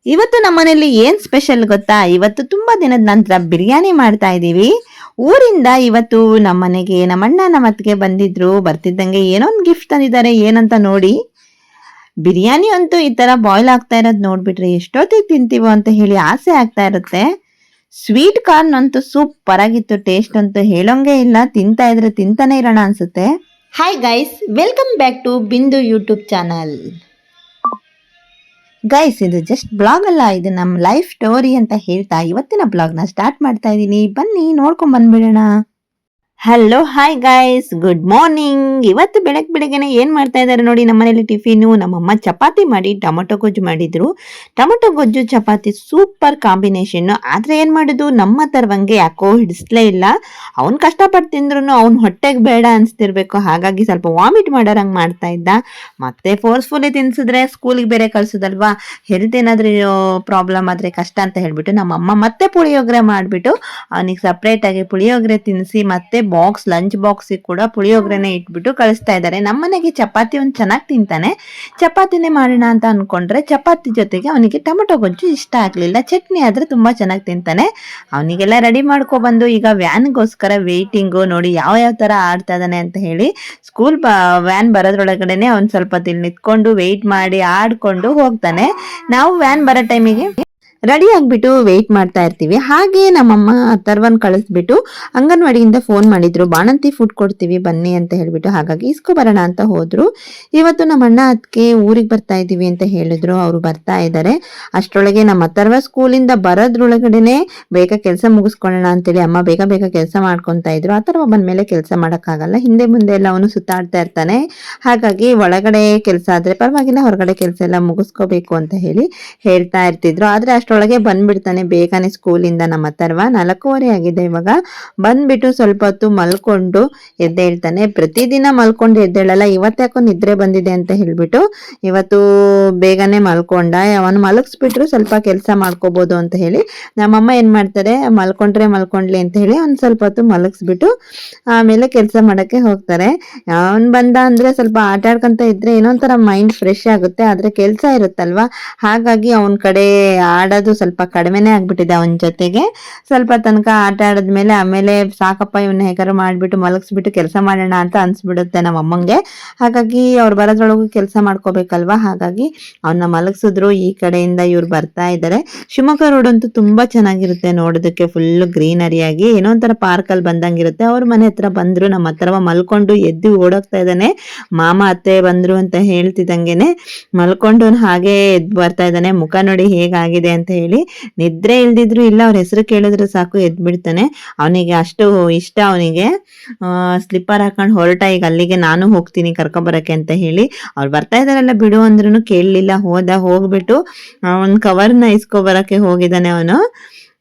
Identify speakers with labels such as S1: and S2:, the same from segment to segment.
S1: ಇವತ್ತು ನಮ್ಮನೇಲಿ ಏನ್ ಸ್ಪೆಷಲ್ ಗೊತ್ತಾ? ಇವತ್ತು ತುಂಬಾ ದಿನದ ನಂತರ ಬಿರಿಯಾನಿ ಮಾಡ್ತಾ ಇದೀವಿ. ಊರಿಂದ ಇವತ್ತು ನಮ್ಮನೆಗೆ ನಮ್ಮಣ್ಣ ನಮ್ಮ ಅತ್ತಿಗೆ ಬಂದಿದ್ರು. ಬರ್ತಿದ್ದಂಗೆ ಏನೋ ಒಂದು ಗಿಫ್ಟ್ ತಂದಿದ್ದಾರೆ, ಏನಂತ ನೋಡಿ. ಬಿರಿಯಾನಿ ಅಂತೂ ಈ ತರ ಬಾಯ್ಲ್ ಆಗ್ತಾ ಇರೋದ್ ನೋಡ್ಬಿಟ್ರೆ ಎಷ್ಟೊತ್ತಿಗೆ ತಿಂತೀವೋ ಅಂತ ಹೇಳಿ ಆಸೆ ಆಗ್ತಾ ಇರುತ್ತೆ. ಸ್ವೀಟ್ ಕಾರ್ನ್ ಅಂತೂ ಸೂಪರ್ ಆಗಿತ್ತು, ಟೇಸ್ಟ್ ಅಂತೂ ಹೇಳೋಂಗೆ ಇಲ್ಲ. ತಿಂತಾ ಇದ್ರೆ ತಿಂತಾನೆ ಇರೋಣ ಅನ್ಸುತ್ತೆ. Hi guys, welcome back to Bindu YouTube channel. Guys, ಇದು ಜಸ್ಟ್ ಬ್ಲಾಗ್ ಅಲ್ಲ, ಇದು ನಮ್ಮ ಲೈಫ್ ಸ್ಟೋರಿ ಅಂತ ಹೇಳ್ತಾ ಇವತ್ತಿನ ಬ್ಲಾಗ್ನ ಸ್ಟಾರ್ಟ್ ಮಾಡ್ತಾ ಇದ್ದೀನಿ. ಬನ್ನಿ ನೋಡ್ಕೊಂಡ್ ಬಂದ್ಬಿಡೋಣ. Hello, hi guys, good morning. ಇವತ್ತು ಬೆಳಗ್ಗೆನೆ ಏನ್ ಮಾಡ್ತಾ ಇದ್ದಾರೆ ನೋಡಿ, ನಮ್ಮನೇಲಿ ಟಿಫಿನು. ನಮ್ಮಮ್ಮ ಚಪಾತಿ ಮಾಡಿ ಟೊಮೊಟೊ ಗೊಜ್ಜು ಮಾಡಿದ್ರು. ಟೊಮೊಟೊ ಗೊಜ್ಜು ಚಪಾತಿ ಸೂಪರ್ ಕಾಂಬಿನೇಷನ್. ಆದ್ರೆ ಏನ್ ಮಾಡುದು, ನಮ್ಮ ತರವಂಗೆ ಯಾಕೋ ಹಿಡಿಸ್ಲೇ ಇಲ್ಲ. ಅವ್ನ್ ಕಷ್ಟಪಟ್ಟು ತಿಂದ್ರು ಅವ್ನ್ ಹೊಟ್ಟೆಗೆ ಬೇಡ ಅನ್ಸ್ತಿರ್ಬೇಕು, ಹಾಗಾಗಿ ಸ್ವಲ್ಪ ವಾಮಿಟ್ ಮಾಡೋರಂಗ್ ಮಾಡ್ತಾ ಇದ್ದ. ಮತ್ತೆ ಫೋರ್ಸ್ಫುಲಿ ತಿನ್ಸಿದ್ರೆ ಸ್ಕೂಲಿಗೆ ಬೇರೆ ಕಳ್ಸೋದಲ್ವಾ, ಹೆಲ್ತ್ ಏನಾದ್ರೂ ಪ್ರಾಬ್ಲಮ್ ಆದ್ರೆ ಕಷ್ಟ ಅಂತ ಹೇಳ್ಬಿಟ್ಟು ನಮ್ಮಮ್ಮ ಮತ್ತೆ ಪುಳಿಯೋಗರೆ ಮಾಡ್ಬಿಟ್ಟು ಅವನಿಗೆ ಸಪ್ರೇಟ್ ಆಗಿ ಪುಳಿಯೋಗರೆ ತಿನ್ನಿಸಿ ಮತ್ತೆ ಲಂಚ್ ಬಾಕ್ಸ್ ಕೂಡ ಪುಳಿಯೋಗರೆನೆ ಇಟ್ಬಿಟ್ಟು ಕಳಿಸ್ತಾ ಇದ್ದಾರೆ. ನಮ್ಮನೆಗೆ ಚಪಾತಿ ಒಂದ್ ಚೆನ್ನಾಗಿ ತಿಂತಾನೆ. ಚಪಾತಿನೇ ಮಾಡೋಣ ಅಂತ ಅನ್ಕೊಂಡ್ರೆ ಚಪಾತಿ ಜೊತೆಗೆ ಅವನಿಗೆ ಟೊಮೊಟೊ ಗೊಜ್ಜು ಇಷ್ಟ ಆಗ್ಲಿಲ್ಲ. ಚಟ್ನಿ ಆದ್ರೆ ತುಂಬಾ ಚೆನ್ನಾಗಿ ತಿಂತಾನೆ. ಅವನಿಗೆಲ್ಲ ರೆಡಿ ಮಾಡ್ಕೊ ಬಂದು ಈಗ ವ್ಯಾನ್ಗೋಸ್ಕರ ವೇಟಿಂಗು. ನೋಡಿ ಯಾವ ತರ ಆಡ್ತಾ ಇದ್ದಾನೆ ಅಂತ ಹೇಳಿ. ವ್ಯಾನ್ ಬರೋದ್ರೊಳಗಡೆನೆ ಅವ್ನ್ ಸ್ವಲ್ಪ ತಿಳಿ ನಿಂತ್ಕೊಂಡು ವೇಟ್ ಮಾಡಿ ಆಡ್ಕೊಂಡು ಹೋಗ್ತಾನೆ. ನಾವು ವ್ಯಾನ್ ಬರೋ ಟೈಮಿಗೆ ರೆಡಿ ಆಗ್ಬಿಟ್ಟು ವೇಟ್ ಮಾಡ್ತಾ ಇರ್ತೀವಿ. ಹಾಗೆ ನಮ್ಮಮ್ಮ ಅಥರ್ವನ್ ಕಳಿಸ್ಬಿಟ್ಟು ಅಂಗನವಾಡಿಯಿಂದ ಫೋನ್ ಮಾಡಿದ್ರು, ಬಾಣಂತಿ ಫುಡ್ ಕೊಡ್ತೀವಿ ಬನ್ನಿ ಅಂತ ಹೇಳ್ಬಿಟ್ಟು. ಹಾಗಾಗಿ ಇಸ್ಕೊ ಬರೋಣ ಅಂತ ಹೋದ್ರು. ಇವತ್ತು ನಮ್ಮ ಅಣ್ಣ ಅದಕ್ಕೆ ಊರಿಗೆ ಬರ್ತಾ ಇದೀವಿ ಅಂತ ಹೇಳಿದ್ರು, ಅವರು ಬರ್ತಾ ಇದ್ದಾರೆ. ಅಷ್ಟರೊಳಗೆ ನಮ್ಮ ಅಥರ್ವ ಸ್ಕೂಲಿಂದ ಬರೋದ್ರೊಳಗಡೆನೆ ಬೇಗ ಕೆಲಸ ಮುಗಿಸ್ಕೊಳ್ಳೋಣ ಅಂತೇಳಿ ಅಮ್ಮ ಬೇಗ ಬೇಗ ಕೆಲಸ ಮಾಡ್ಕೊಂತಾ ಇದ್ರು. ಅಥರ್ವ ಬಂದ್ಮೇಲೆ ಕೆಲಸ ಮಾಡಕ್ಕಾಗಲ್ಲ, ಹಿಂದೆ ಮುಂದೆ ಎಲ್ಲ ಅವನು ಸುತ್ತಾಡ್ತಾ ಇರ್ತಾನೆ. ಹಾಗಾಗಿ ಒಳಗಡೆ ಕೆಲಸ ಆದ್ರೆ ಪರವಾಗಿಲ್ಲ, ಹೊರಗಡೆ ಕೆಲಸ ಎಲ್ಲ ಮುಗಿಸ್ಕೋಬೇಕು ಅಂತ ಹೇಳಿ ಹೇಳ್ತಾ ಇರ್ತಿದ್ರು. ಆದ್ರೆ ಅಷ್ಟೊಳಗೆ ಬಂದ್ಬಿಡ್ತಾನೆ ಬೇಗನೆ ಸ್ಕೂಲಿಂದ ನಮ್ಮ ಅಥರ್ವ. 4:15 ಆಗಿದೆ ಇವಾಗ. ಬಂದ್ಬಿಟ್ಟು ಸ್ವಲ್ಪ ಹೊತ್ತು ಮಲ್ಕೊಂಡು ಎದ್ದೇಳ್ತಾನೆ. ಪ್ರತಿದಿನ ಮಲ್ಕೊಂಡು ಎದ್ದೇಳಲ್ಲ, ಇವತ್ತ್ಯಾಕೋ ನಿದ್ರೆ ಬಂದಿದೆ ಅಂತ ಹೇಳ್ಬಿಟ್ಟು ಇವತ್ತು ಬೇಗನೆ ಮಲ್ಕೊಂಡ. ಅವನು ಮಲಗಿಸ್ಬಿಟ್ರು ಸ್ವಲ್ಪ ಕೆಲಸ ಮಾಡ್ಕೋಬಹುದು ಅಂತ ಹೇಳಿ ನಮ್ಮಮ್ಮ ಏನ್ ಮಾಡ್ತಾರೆ, ಮಲ್ಕೊಂಡ್ಲಿ ಅಂತ ಹೇಳಿ ಒಂದ್ ಸ್ವಲ್ಪ ಹೊತ್ತು ಮಲಗಿಸ್ಬಿಟ್ಟು ಆಮೇಲೆ ಕೆಲಸ ಮಾಡಕ್ಕೆ ಹೋಗ್ತಾರೆ. ಅವನ್ ಬಂದ ಅಂದ್ರೆ ಸ್ವಲ್ಪ ಆಟ ಆಡ್ಕೊಂತ ಇದ್ರೆ ಏನೋ ಒಂಥರ ಮೈಂಡ್ ಫ್ರೆಶ್ ಆಗುತ್ತೆ. ಆದ್ರೆ ಕೆಲಸ ಇರುತ್ತಲ್ವಾ, ಹಾಗಾಗಿ ಅವನ್ ಕಡೆ ಆಡೋದು ಸ್ವಲ್ಪ ಕಡಿಮೆನೆ ಆಗ್ಬಿಟ್ಟಿದೆ. ಅವನ ಜೊತೆಗೆ ಸ್ವಲ್ಪ ತನಕ ಆಟ ಆಡಿದ್ಮೇಲೆ ಆಮೇಲೆ ಸಾಕಪ್ಪ ಇವನ್ನ ಹೇಗಾರು ಮಾಡ್ಬಿಟ್ಟು ಮಲಗಿಸ್ಬಿಟ್ಟು ಕೆಲಸ ಮಾಡೋಣ ಅಂತ ಅನ್ಸ್ಬಿಡುತ್ತೆ ನಮ್ಮ ಅಮ್ಮಂಗೆ. ಹಾಗಾಗಿ ಅವ್ರು ಬರೋದ್ರೊಳಗೂ ಕೆಲಸ ಮಾಡ್ಕೋಬೇಕಲ್ವಾ, ಹಾಗಾಗಿ ಅವನ್ನ ಮಲಗಿಸಿದ್ರು. ಈ ಕಡೆಯಿಂದ ಇವ್ರು ಬರ್ತಾ ಇದ್ದಾರೆ. ಶಿವಮೊಗ್ಗ ರೋಡ್ ಅಂತೂ ತುಂಬಾ ಚೆನ್ನಾಗಿರುತ್ತೆ ನೋಡೋದಕ್ಕೆ, ಫುಲ್ ಗ್ರೀನರಿಯಾಗಿ ಏನೋ ಒಂಥರ ಪಾರ್ಕ್ ಅಲ್ಲಿ ಬಂದಂಗಿರುತ್ತೆ. ಅವ್ರ ಮನೆ ಹತ್ರ ಬಂದ್ರು. ನಮ್ಮ ಹತ್ರ ಮಲ್ಕೊಂಡು ಎದ್ದು ಓಡೋಗ್ತಾ ಇದ್ದಾನೆ. ಮಾಮ ಅತ್ತೆ ಬಂದ್ರು ಅಂತ ಹೇಳ್ತಿದ್ದಂಗೆನೆ ಮಲ್ಕೊಂಡು ಹಾಗೆ ಎದ್ದು ಬರ್ತಾ ಇದ್ದಾನೆ. ಮುಖ ನೋಡಿ ಹೇಗಾಗಿದೆ ಅಂತ ಹೇಳಿ. ನಿದ್ರೆ ಇಲ್ದಿದ್ರು ಇಲ್ಲ, ಅವ್ರ ಹೆಸರು ಕೇಳಿದ್ರು ಸಾಕು ಎದ್ ಬಿಡ್ತಾನೆ. ಅವನಿಗೆ ಅಷ್ಟು ಇಷ್ಟ. ಅವನಿಗೆ ಸ್ಲಿಪ್ಪರ್ ಹಾಕೊಂಡು ಹೊರಟ. ಈಗ ಅಲ್ಲಿಗೆ ನಾನು ಹೋಗ್ತೀನಿ ಕರ್ಕೊಬರಕ್ಕೆ ಅಂತ ಹೇಳಿ. ಅವ್ರು ಬರ್ತಾ ಇದಾರಲ್ಲ ಬಿಡು ಅಂದ್ರೂ ಕೇಳಲಿಲ್ಲ. ಹೋಗ್ಬಿಟ್ಟು ಒಂದ್ ಕವರ್ನ ಇಸ್ಕೊಬರಕ್ಕೆ ಹೋಗಿದ್ದಾನೆ ಅವನು.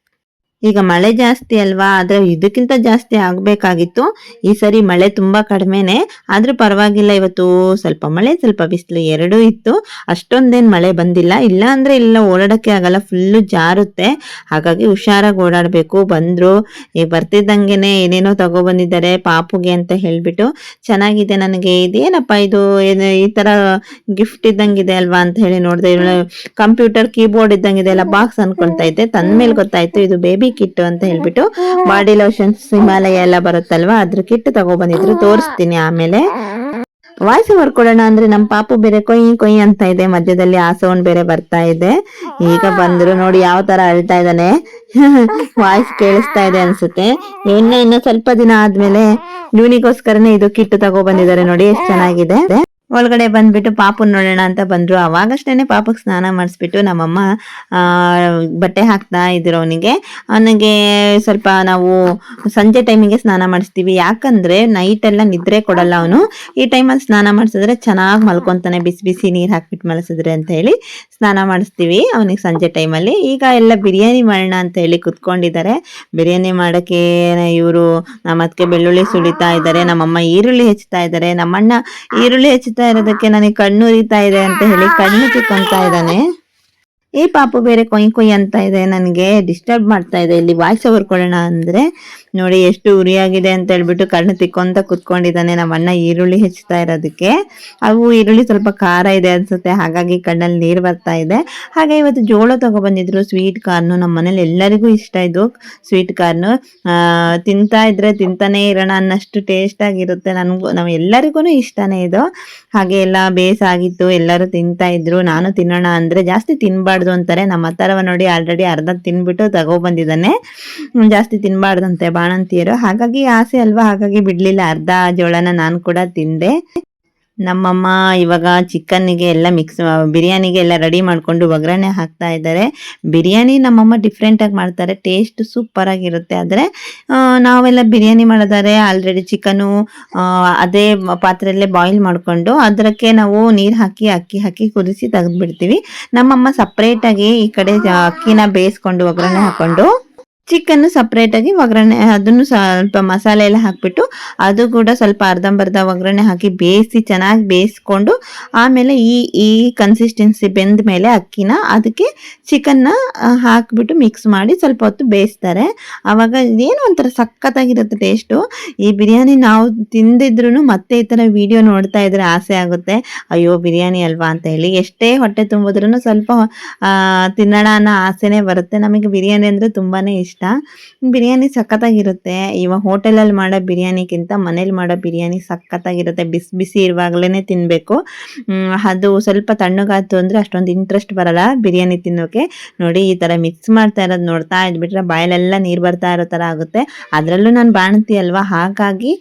S1: ಈಗ ಮಳೆ ಜಾಸ್ತಿ ಅಲ್ವಾ, ಆದ್ರೆ ಇದಕ್ಕಿಂತ ಜಾಸ್ತಿ ಆಗ್ಬೇಕಾಗಿತ್ತು. ಈ ಸರಿ ಮಳೆ ತುಂಬಾ ಕಡಿಮೆನೆ, ಆದ್ರೂ ಪರವಾಗಿಲ್ಲ. ಇವತ್ತು ಸ್ವಲ್ಪ ಮಳೆ ಸ್ವಲ್ಪ ಬಿಸಿಲು ಎರಡೂ ಇತ್ತು. ಅಷ್ಟೊಂದೇನ್ ಮಳೆ ಬಂದಿಲ್ಲ. ಇಲ್ಲ ಅಂದ್ರೆ ಇಲ್ಲ, ಓಡಾಡಕ್ಕೆ ಆಗಲ್ಲ, ಫುಲ್ಲು ಜಾರುತ್ತೆ. ಹಾಗಾಗಿ ಹುಷಾರಾಗಿ ಓಡಾಡ್ಬೇಕು. ಬಂದ್ರು, ಈಗ ಬರ್ತಿದ್ದಂಗೆನೆ ಏನೇನೋ ತಗೊಬಂದಿದ್ದಾರೆ ಪಾಪುಗೆ ಅಂತ ಹೇಳ್ಬಿಟ್ಟು. ಚೆನ್ನಾಗಿದೆ, ನನಗೆ ಇದೇನಪ್ಪ ಇದು ಈ ತರ ಗಿಫ್ಟ್ ಇದ್ದಂಗಿದೆ ಅಲ್ವಾ ಅಂತ ಹೇಳಿ ನೋಡ್ದೆ. ಕಂಪ್ಯೂಟರ್ ಕೀಬೋರ್ಡ್ ಇದ್ದಂಗಿದೆ ಅಲ್ಲ, ಬಾಕ್ಸ್ ಅನ್ಕೊಳ್ತಾ ಇದ್ದೆ. ತಂದ್ಮೇಲೆ ಗೊತ್ತಾಯ್ತು ಇದು ಬೇಬಿ ಕಿಟ್ ಅಂತ ಹೇಳ್ಬಿಟ್ಟು. ಬಾಡಿ ಲೋಷನ್ಸ್ ಹಿಮಾಲಯ ಎಲ್ಲ ಬರುತ್ತಲ್ವಾ, ಅದ್ರ ಕಿಟ್ ತಗೊಬಂದಿದ್ರು. ತೋರಿಸ್ತೀನಿ ಆಮೇಲೆ. ವಾಯ್ಸ್ ಓವರ್ ಕೊಡೋಣ ಅಂದ್ರೆ ನಮ್ಮ ಪಾಪು ಬೇರೆ ಕೊಯ್ ಅಂತ ಇದೆ, ಮಧ್ಯದಲ್ಲಿ ಆ ಸೌಂಡ್ ಬೇರೆ ಬರ್ತಾ ಇದೆ. ಈಗ ಬಂದ್ರು ನೋಡಿ ಯಾವ ತರ ಅಳ್ತಾ ಇದ್ದಾನೆ. ವಾಯ್ಸ್ ಕೇಳಿಸ್ತಾ ಇದೆ ಅನ್ಸುತ್ತೆ. ಇನ್ನು ಸ್ವಲ್ಪ ದಿನ ಆದ್ಮೇಲೆ ಇವನಿಗೋಸ್ಕರನೇ ಇದು ಕಿಟ್ ತಗೊಬಂದಿದ್ದಾರೆ. ನೋಡಿ ಎಷ್ಟು ಚೆನ್ನಾಗಿದೆ. ಒಳಗಡೆ ಬಂದ್ಬಿಟ್ಟು ಪಾಪುನ್ ನೋಡೋಣ ಅಂತ ಬಂದ್ರು. ಅವಾಗಷ್ಟೇನೆ ಪಾಪಕ್ಕೆ ಸ್ನಾನ ಮಾಡಿಸ್ಬಿಟ್ಟು ನಮ್ಮಮ್ಮ ಬಟ್ಟೆ ಹಾಕ್ತಾ ಇದ್ರು ಅವನಿಗೆ ಸ್ವಲ್ಪ ನಾವು ಸಂಜೆ ಟೈಮಿಗೆ ಸ್ನಾನ ಮಾಡಿಸ್ತೀವಿ. ಯಾಕಂದ್ರೆ ನೈಟ್ ಎಲ್ಲ ನಿದ್ರೆ ಕೊಡಲ್ಲ ಅವನು. ಈ ಟೈಮಲ್ಲಿ ಸ್ನಾನ ಮಾಡಿಸಿದ್ರೆ ಚೆನ್ನಾಗಿ ಮಲ್ಕೊಂತಾನೆ, ಬಿಸಿ ಬಿಸಿ ನೀರ್ ಹಾಕ್ಬಿಟ್ಟು ಮಲಸಿದ್ರೆ ಅಂತ ಹೇಳಿ ಸ್ನಾನ ಮಾಡಿಸ್ತೀವಿ ಅವನಿಗೆ ಸಂಜೆ ಟೈಮಲ್ಲಿ. ಈಗ ಎಲ್ಲ ಬಿರಿಯಾನಿ ಮಾಡೋಣ ಅಂತ ಹೇಳಿ ಕುತ್ಕೊಂಡಿದ್ದಾರೆ. ಬಿರಿಯಾನಿ ಮಾಡಕ್ಕೆ ಇವರು ನಮ್ಮ ಅದಕ್ಕೆ ಬೆಳ್ಳುಳ್ಳಿ ಸುಳಿತಾ ಇದ್ದಾರೆ, ನಮ್ಮಮ್ಮ ಈರುಳ್ಳಿ ಹೆಚ್ಚುತ್ತಾ ಇದ್ದಾರೆ. ನಮ್ಮಣ್ಣ ಈರುಳ್ಳಿ ಹೆಚ್ಚುತ್ತಾ ಇರೋದಕ್ಕೆ ನನಗೆ ಕಣ್ಣು ಉರಿತಾ ಇದೆ ಅಂತ ಹೇಳಿ ಕಣ್ಣು ತಿಕ್ಕೊಂತಾ ಇದ್ದಾನೆ. ಈ ಪಾಪು ಬೇರೆ ಕೊಯ್ ಕೊಯ್ ಅಂತ ಇದೆ, ನನಗೆ ಡಿಸ್ಟರ್ಬ್ ಮಾಡ್ತಾ ಇದೆ. ಇಲ್ಲಿ ವಾಯ್ಸ್ ಓವರ್ ಕೊಡೋಣ ಅಂದ್ರೆ ನೋಡಿ ಎಷ್ಟು ಉರಿಯಾಗಿದೆ ಅಂತ ಹೇಳ್ಬಿಟ್ಟು ಕಣ್ಣು ತಿಕ್ಕೊಂತ ಕುತ್ಕೊಂಡಿದ್ದಾನೆ. ನಮ್ಮ ಅಣ್ಣ ಈರುಳ್ಳಿ ಹೆಚ್ಚುತ್ತಾ ಇರೋದಕ್ಕೆ, ಅವು ಈರುಳ್ಳಿ ಸ್ವಲ್ಪ ಖಾರ ಇದೆ ಅನ್ಸುತ್ತೆ, ಹಾಗಾಗಿ ಕಣ್ಣಲ್ಲಿ ನೀರು ಬರ್ತಾ ಇದೆ. ಹಾಗೆ ಇವತ್ತು ಜೋಳ ತಗೊಬಂದಿದ್ರು, ಸ್ವೀಟ್ ಕಾರ್ನು. ನಮ್ಮ ಮನೇಲಿ ಎಲ್ಲರಿಗೂ ಇಷ್ಟ ಇದು ಸ್ವೀಟ್ ಕಾರ್ನು. ತಿಂತಾ ಇದ್ರೆ ತಿಂತಾನೆ ಇರೋಣ ಅನ್ನಷ್ಟು ಟೇಸ್ಟ್ ಆಗಿರುತ್ತೆ. ನಾವು ಎಲ್ಲರಿಗೂ ಇಷ್ಟನೇ ಇದು. ಹಾಗೆ ಎಲ್ಲ ಬೇಸಾಗಿತ್ತು, ಎಲ್ಲರೂ ತಿಂತಾ ಇದ್ರು. ನಾನು ತಿನ್ನೋಣ ಅಂದ್ರೆ ಜಾಸ್ತಿ ತಿನ್ಬಾರ್ದು ಅಂತಾರೆ. ನಮ್ಮ ಹತ್ತರವ ನೋಡಿ ಆಲ್ರೆಡಿ ಅರ್ಧ ತಿನ್ಬಿಟ್ಟು ತಗೊಬಂದಿದ್ದಾನೆ. ಜಾಸ್ತಿ ತಿನ್ಬಾರ್ದಂತೆ ಬಾಣಂತಿಯರು, ಹಾಗಾಗಿ ಆಸೆ ಅಲ್ವಾ, ಹಾಗಾಗಿ ಬಿಡ್ಲಿಲ್ಲ. ಅರ್ಧ ಜೋಳನ ನಾನು ಕೂಡ ತಿಂದೆ. ನಮ್ಮಮ್ಮ ಇವಾಗ ಚಿಕನ್ನಿಗೆ ಎಲ್ಲ ಬಿರಿಯಾನಿಗೆ ಎಲ್ಲ ರೆಡಿ ಮಾಡಿಕೊಂಡು ಒಗ್ಗರಣೆ ಹಾಕ್ತಾ ಇದ್ದಾರೆ. ಬಿರಿಯಾನಿ ನಮ್ಮಮ್ಮ ಡಿಫ್ರೆಂಟಾಗಿ ಮಾಡ್ತಾರೆ, ಟೇಸ್ಟ್ ಸೂಪರ್ ಆಗಿರುತ್ತೆ. ಆದರೆ ನಾವೆಲ್ಲ ಬಿರಿಯಾನಿ ಮಾಡೋದಾದ್ರೆ ಆಲ್ರೆಡಿ ಚಿಕನು ಅದೇ ಪಾತ್ರೆಯಲ್ಲೇ ಬಾಯ್ಲ್ ಮಾಡಿಕೊಂಡು ಅದಕ್ಕೆ ನಾವು ನೀರು ಹಾಕಿ ಅಕ್ಕಿ ಹಾಕಿ ಕುದಿಸಿ ತೆಗೆದುಬಿಡ್ತೀವಿ. ನಮ್ಮಮ್ಮ ಸಪ್ರೇಟಾಗಿ ಈ ಕಡೆ ಅಕ್ಕಿನ ಬೇಯಿಸ್ಕೊಂಡು ಒಗ್ಗರಣೆ ಹಾಕೊಂಡು ಚಿಕನ್ ಸಪ್ರೇಟ್ ಆಗಿ ಒಗ್ಗರಣೆ, ಅದನ್ನು ಸ್ವಲ್ಪ ಮಸಾಲೆ ಎಲ್ಲ ಹಾಕ್ಬಿಟ್ಟು ಅದು ಕೂಡ ಸ್ವಲ್ಪ ಅರ್ಧಂಬರ್ಧ ಒಗ್ಗರಣೆ ಹಾಕಿ ಬೇಯಿಸಿ ಚೆನ್ನಾಗಿ ಬೇಯಿಸ್ಕೊಂಡು ಆಮೇಲೆ ಈ ಕನ್ಸಿಸ್ಟೆನ್ಸಿ ಬೆಂದ ಮೇಲೆ ಅಕ್ಕಿನ ಅದಕ್ಕೆ ಚಿಕನ್ನ ಹಾಕ್ಬಿಟ್ಟು ಮಿಕ್ಸ್ ಮಾಡಿ ಸ್ವಲ್ಪ ಹೊತ್ತು ಬೇಯಿಸ್ತಾರೆ. ಆವಾಗ ಏನೋ ಒಂಥರ ಸಖತ್ತಾಗಿರುತ್ತೆ ಟೇಸ್ಟು. ಈ ಬಿರಿಯಾನಿ ನಾವು ತಿಂದಿದ್ರು ಮತ್ತೆ ಈ ಥರ ವಿಡಿಯೋ ನೋಡ್ತಾ ಇದ್ರೆ ಆಸೆ ಆಗುತ್ತೆ, ಅಯ್ಯೋ ಬಿರಿಯಾನಿ ಅಲ್ವಾ ಅಂತ ಹೇಳಿ. ಎಷ್ಟೇ ಹೊಟ್ಟೆ ತುಂಬಿದ್ರೂ ಸ್ವಲ್ಪ ತಿನ್ನೋಣ ಅನ್ನೋ ಆಸೆನೇ ಬರುತ್ತೆ. ನಮಗೆ ಬಿರಿಯಾನಿ ಅಂದರೆ ತುಂಬಾ ಇಷ್ಟ. ಬಿರಿಯಾನಿ ಸಖತ್ತಾಗಿರುತ್ತೆ. ಇವಾಗ ಹೋಟೆಲಲ್ಲಿ ಮಾಡೋ ಬಿರಿಯಾನಿಗಿಂತ ಮನೇಲಿ ಮಾಡೋ ಬಿರಿಯಾನಿ ಸಖತ್ತಾಗಿರುತ್ತೆ. ಬಿಸಿ ಬಿಸಿ ಇರುವಾಗಲೇ ತಿನ್ನಬೇಕು. ಅದು ಸ್ವಲ್ಪ ತಣ್ಣಗಾಯ್ತು ಅಂದರೆ ಅಷ್ಟೊಂದು ಇಂಟ್ರೆಸ್ಟ್ ಬರಲ್ಲ ಬಿರಿಯಾನಿ ತಿನ್ನೋಕೆ. ನೋಡಿ ಈ ಥರ ಮಿಕ್ಸ್ ಮಾಡ್ತಾ ಇರೋದು ನೋಡ್ತಾ ಇದ್ಬಿಟ್ರೆ ಬಾಯಲ್ಲೆಲ್ಲ ನೀರು ಬರ್ತಾ ಇರೋ ಥರ ಆಗುತ್ತೆ. ಅದರಲ್ಲೂ ನಾನು ಬಾಣಂತಿ ಅಲ್ವಾ, ಹಾಗಾಗಿ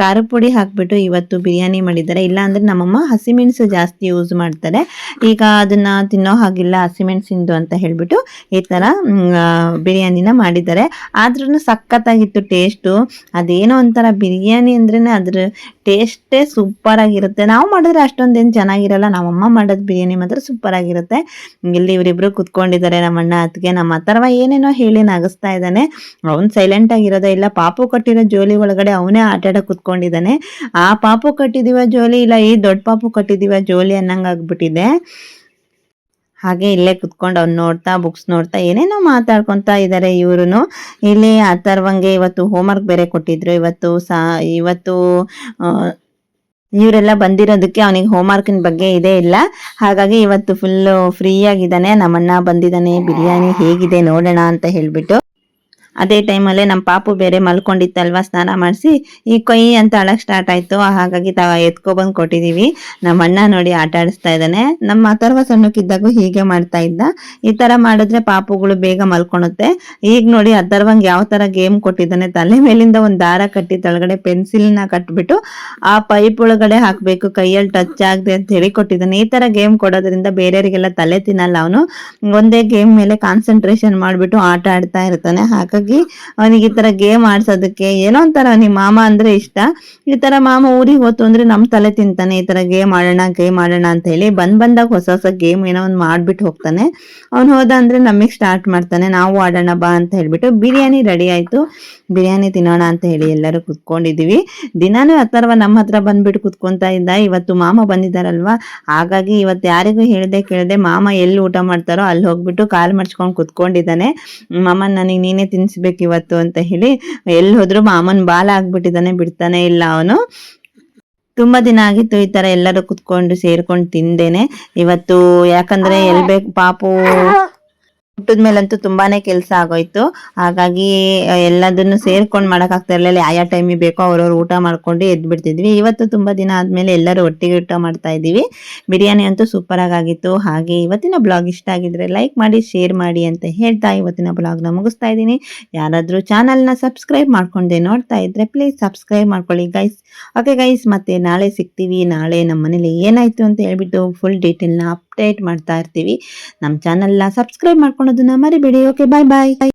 S1: ಖಾರ ಪುಡಿ ಹಾಕ್ಬಿಟ್ಟು ಇವತ್ತು ಬಿರಿಯಾನಿ ಮಾಡಿದ್ದಾರೆ. ಇಲ್ಲಾಂದರೆ ನಮ್ಮಮ್ಮ ಹಸಿಮೆಣಸು ಜಾಸ್ತಿ ಯೂಸ್ ಮಾಡ್ತಾರೆ. ಈಗ ಅದನ್ನು ತಿನ್ನೋ ಹಾಗಿಲ್ಲ ಹಸಿಮೆಣಸಿಂದು ಅಂತ ಹೇಳಿಬಿಟ್ಟು ಈ ಥರ ಬಿರಿಯಾನಿನ ಮಾಡಿದ್ದಾರೆ. ಆದ್ರೂ ಸಖತ್ತಾಗಿತ್ತು ಟೇಸ್ಟು. ಅದೇನೋ ಒಂಥರ ಬಿರಿಯಾನಿ ಅಂದ್ರೇ ಅದ್ರ ಟೇಸ್ಟೇ ಸೂಪರ್ ಆಗಿರುತ್ತೆ. ನಾವು ಮಾಡಿದ್ರೆ ಅಷ್ಟೊಂದೇನು ಚೆನ್ನಾಗಿರಲ್ಲ, ನಮ್ಮಮ್ಮ ಮಾಡೋದು ಬಿರಿಯಾನಿ ಮಾತ್ರ ಸೂಪರ್ ಆಗಿರುತ್ತೆ. ಇಲ್ಲಿ ಇವರಿಬ್ರು ಕುತ್ಕೊಂಡಿದ್ದಾರೆ, ನಮ್ಮ ಅಣ್ಣ ಅತ್ತಿಗೆ. ನಮ್ಮ ಅಥರ್ವ ಏನೇನೋ ಹೇಳಿ ನಗಿಸ್ತಾ ಇದ್ದಾನೆ. ಅವ್ನು ಸೈಲೆಂಟ್ ಆಗಿರೋದೇ ಇಲ್ಲ. ಪಾಪು ಕಟ್ಟಿರೋ ಜೋಲಿ ಒಳಗಡೆ ಅವನೇ ಆಟಾಡ ಕುತ್ಕೊಂಡಿದ್ದಾನೆ. ಆ ಪಾಪು ಕಟ್ಟಿದೀವ ಜೋಲಿ ಇಲ್ಲ ಈ ದೊಡ್ಡ ಪಾಪು ಕಟ್ಟಿದೀವ ಜೋಲಿ ಅನ್ನಂಗೆ ಆಗ್ಬಿಟ್ಟಿದೆ. ಹಾಗೆ ಇಲ್ಲೇ ಕುತ್ಕೊಂಡು ಅವ್ನು ನೋಡ್ತಾ ಬುಕ್ಸ್ ನೋಡ್ತಾ ಏನೇನೋ ಮಾತಾಡ್ಕೊತಾ ಇದ್ದಾರೆ ಇವ್ರು. ಇಲ್ಲಿ ಅಥರ್ವಂಗೆ ಇವತ್ತು ಹೋಮ್ವರ್ಕ್ ಬೇರೆ ಕೊಟ್ಟಿದ್ರು. ಇವತ್ತು ಇವರೆಲ್ಲ ಬಂದಿರೋದಕ್ಕೆ ಅವನಿಗೆ ಹೋಮ್ವರ್ಕಿನ ಬಗ್ಗೆ ಇದೇ ಇಲ್ಲ. ಹಾಗಾಗಿ ಇವತ್ತು ಫುಲ್ಲು ಫ್ರೀ ಆಗಿದ್ದಾನೆ. ನಮ್ಮಣ್ಣ ಬಂದಿದ್ದಾನೆ, ಬಿರಿಯಾನಿ ಹೇಗಿದೆ ನೋಡೋಣ ಅಂತ ಹೇಳ್ಬಿಟ್ಟು. ಅದೇ ಟೈಮಲ್ಲೇ ನಮ್ಮ ಪಾಪು ಬೇರೆ ಮಲ್ಕೊಂಡಿತ್ತಲ್ವ, ಸ್ನಾನ ಮಾಡಿಸಿ ಈ ಕೊಯ್ ಅಂತ ಅಳಕ್ಕೆ ಸ್ಟಾರ್ಟ್ ಆಯಿತು. ಹಾಗಾಗಿ ಎತ್ಕೊಬಂದು ಕೊಟ್ಟಿದ್ದೀವಿ. ನಮ್ಮ ಅಣ್ಣ ನೋಡಿ ಆಟ ಆಡಿಸ್ತಾ ಇದ್ದಾನೆ. ನಮ್ಮ ಅಥರ್ವ ಸಣ್ಣಕ್ಕಿದ್ದಾಗೂ ಹೀಗೆ ಮಾಡ್ತಾ ಇದ್ದ. ಈ ಥರ ಮಾಡಿದ್ರೆ ಪಾಪುಗಳು ಬೇಗ ಮಲ್ಕೊಳುತ್ತೆ. ಈಗ ನೋಡಿ ಅಥರ್ವಂಗೆ ಯಾವ ಥರ ಗೇಮ್ ಕೊಟ್ಟಿದ್ದಾನೆ. ತಲೆ ಮೇಲಿಂದ ಒಂದು ದಾರ ಕಟ್ಟಿ ತಳಗಡೆ ಪೆನ್ಸಿಲ್ನ ಕಟ್ಬಿಟ್ಟು ಆ ಪೈಪ್ ಒಳಗಡೆ ಹಾಕಬೇಕು, ಕೈಯಲ್ಲಿ ಟಚ್ ಆಗದೆ ಅಂತ ಹೇಳಿ ಕೊಟ್ಟಿದ್ದಾನೆ. ಈ ಥರ ಗೇಮ್ ಕೊಡೋದ್ರಿಂದ ಬೇರೆಯವರಿಗೆಲ್ಲ ತಲೆ ತಿನ್ನಲ್ಲ. ಅವನು ಒಂದೇ ಗೇಮ್ ಮೇಲೆ ಕಾನ್ಸಂಟ್ರೇಷನ್ ಮಾಡಿಬಿಟ್ಟು ಆಟ ಆಡ್ತಾ ಇರ್ತಾನೆ. ಹಾಗಾಗಿ ಅವನಿಗೆ ಈ ತರ ಗೇಮ್ ಆಡ್ಸೋದಕ್ಕೆ ಏನೋ ಒಂಥರ ನಿಮ್ಮ ಮಾಮ ಅಂದ್ರೆ ಇಷ್ಟ. ಈ ತರ ಮಾಮ ಊರಿಗೆ ಹೋತು ಅಂದ್ರೆ ನಮ್ ತಲೆ ತಿಂತಾನೆ. ಈ ತರ ಗೇಮ್ ಆಡೋಣ ಅಂತ ಹೇಳಿ ಬಂದಾಗ ಹೊಸ ಗೇಮ್ ಏನೋ ಒಂದು ಮಾಡ್ಬಿಟ್ಟು ಹೋಗ್ತಾನೆ. ಅವ್ನು ಹೋದ ಅಂದ್ರೆ ನಮಗ್ ಸ್ಟಾರ್ಟ್ ಮಾಡ್ತಾನೆ, ನಾವು ಆಡೋಣ ಬಾ ಅಂತ ಹೇಳ್ಬಿಟ್ಟು. ಬಿರಿಯಾನಿ ರೆಡಿ ಆಯ್ತು, ಬಿರಿಯಾನಿ ತಿನ್ನೋಣ ಅಂತ ಹೇಳಿ ಎಲ್ಲರೂ ಕುತ್ಕೊಂಡಿದೀವಿ. ದಿನಾನು ಅಥರ್ವ ನಮ್ಮ ಹತ್ರ ಬಂದ್ಬಿಟ್ಟು ಕುತ್ಕೊಂತಾ ಇದ್ದ. ಇವತ್ತು ಮಾಮ ಬಂದಿದ್ದಾರಲ್ವಾ, ಹಾಗಾಗಿ ಇವತ್ತು ಯಾರಿಗೂ ಕೇಳದೆ ಮಾಮ ಎಲ್ಲಿ ಊಟ ಮಾಡ್ತಾರೋ ಅಲ್ಲಿ ಹೋಗ್ಬಿಟ್ಟು ಕಾಲ್ ಮರ್ಚ್ಕೊಂಡು ಕುತ್ಕೊಂಡಿದ್ದಾನೆ. ಮಾಮನ್ ನನಗೆ ನೀನೇ ತಿನ್ಸ್ಬೇಕು ಇವತ್ತು ಅಂತ ಹೇಳಿ ಎಲ್ಲಿ ಹೋದ್ರು ಮಾಮನ್ ಬಾಲ ಆಗ್ಬಿಟ್ಟಿದ್ದಾನೆ, ಬಿಡ್ತಾನೆ ಇಲ್ಲ ಅವನು. ತುಂಬಾ ದಿನ ಆಗಿತ್ತು ಈ ತರ ಎಲ್ಲರೂ ಕುತ್ಕೊಂಡು ಸೇರ್ಕೊಂಡು ತಿಂದೇನೆ ಇವತ್ತು. ಯಾಕಂದ್ರೆ ಬೇಕು ಪಾಪು ಹುಟ್ಟಿದ್ಮೇಲಂತೂ ತುಂಬಾನೇ ಕೆಲಸ ಆಗೋಯ್ತು. ಹಾಗಾಗಿ ಎಲ್ಲದನ್ನು ಸೇರ್ಕೊಂಡು ಮಾಡಕ್ಕಾಗ್ತಾ ಇರಲಿಲ್ಲ. ಯಾವ ಟೈಮಿಗೆ ಬೇಕೋ ಅವ್ರವ್ರು ಊಟ ಮಾಡ್ಕೊಂಡು ಎದ್ದು ಬಿಡ್ತಿದ್ವಿ. ಇವತ್ತು ತುಂಬಾ ದಿನ ಆದ್ಮೇಲೆ ಎಲ್ಲರೂ ಒಟ್ಟಿಗೆ ಊಟ ಮಾಡ್ತಾ ಇದ್ದೀವಿ. ಬಿರಿಯಾನಿ ಅಂತೂ ಸೂಪರ್ ಆಗಿತ್ತು. ಹಾಗೆ ಇವತ್ತಿನ ಬ್ಲಾಗ್ ಇಷ್ಟ ಆಗಿದ್ರೆ ಲೈಕ್ ಮಾಡಿ, ಶೇರ್ ಮಾಡಿ ಅಂತ ಹೇಳ್ತಾ ಇವತ್ತಿನ ಬ್ಲಾಗ್ನ ಮುಗಿಸ್ತಾ ಇದ್ದೀನಿ. ಯಾರಾದ್ರೂ ಚಾನಲ್ನ ಸಬ್ಸ್ಕ್ರೈಬ್ ಮಾಡ್ಕೊಂಡೆ ನೋಡ್ತಾ ಇದ್ರೆ ಪ್ಲೀಸ್ ಸಬ್ಸ್ಕ್ರೈಬ್ ಮಾಡ್ಕೊಳ್ಳಿ ಗೈಸ್. ಓಕೆ ಗೈಸ್, ಮತ್ತೆ ನಾಳೆ ಸಿಗ್ತೀವಿ. ನಾಳೆ ನಮ್ಮ ಮನೇಲಿ ಏನಾಯ್ತು ಅಂತ ಹೇಳ್ಬಿಟ್ಟು ಫುಲ್ ಡೀಟೇಲ್ನ ಅಪ್ಡೇಟ್ ಮಾಡ್ತಾ ಇರ್ತೀವಿ. ನಮ್ಮ ಚಾನಲ್ನ ಸಬ್ಸ್ಕ್ರೈಬ್ ಮಾಡ್ಕೊಳ್ಳೋದನ್ನ ಮರಿಬೇಡಿ. ಓಕೆ, ಬಾಯ್ ಬಾಯ್.